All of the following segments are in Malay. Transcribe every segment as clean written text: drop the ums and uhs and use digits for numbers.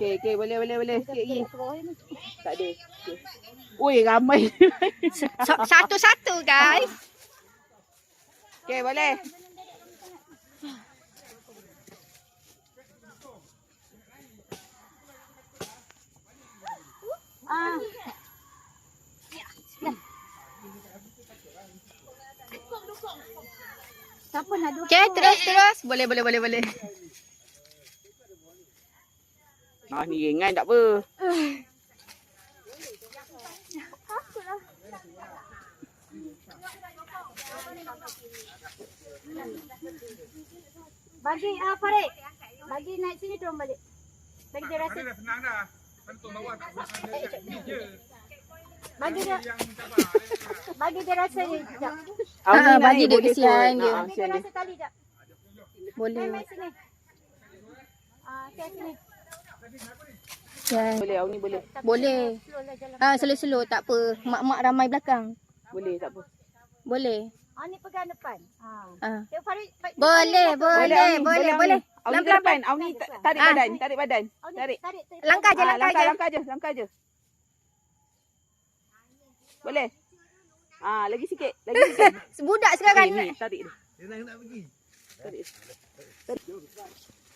Okey, boleh. Sikit lagi. Tak ada. Okay. Ui, ramai. Satu-satu guys. Okey, boleh. Siapa nak duduk? Okey, terus. Boleh. Ah, ni ringan tak apa. Bagi Farid. Bagi naik sini turun balik. Bagi dia rasa. Dah senang dah. Hantuk bawah tak bosan ni je. Bagi dia. Bagi dia rasa ni. Sekejap. Bagi dia kesian dia. Bagi dia rasa tali sekejap. Boleh. Main sini. Okey sini. Ya. Boleh, awak ni boleh. Boleh. Slow lah jalan. Slow tak apa. Mak-mak ramai belakang. Boleh, tak apa. Boleh. Ni pegang depan. Tengok Farid. Boleh. Awak ni ke depan. Awak ni tarik badan. Tarik. Langkah je. Langkah je. Boleh. Lagi sikit. Budak sekarang. Ni, tarik dia. Dia nak pergi. Tarik.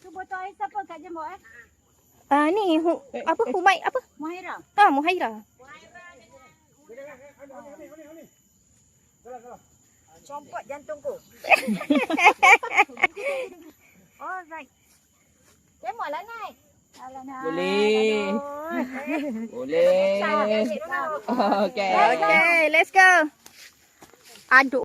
Tu botol air siapa kat jembut Ni Humai apa? Mahira. Muhaira. Compot jantungku. Alright. Tengoklah naik. Boleh. Boleh. Okey. Okay, let's go. Aduh.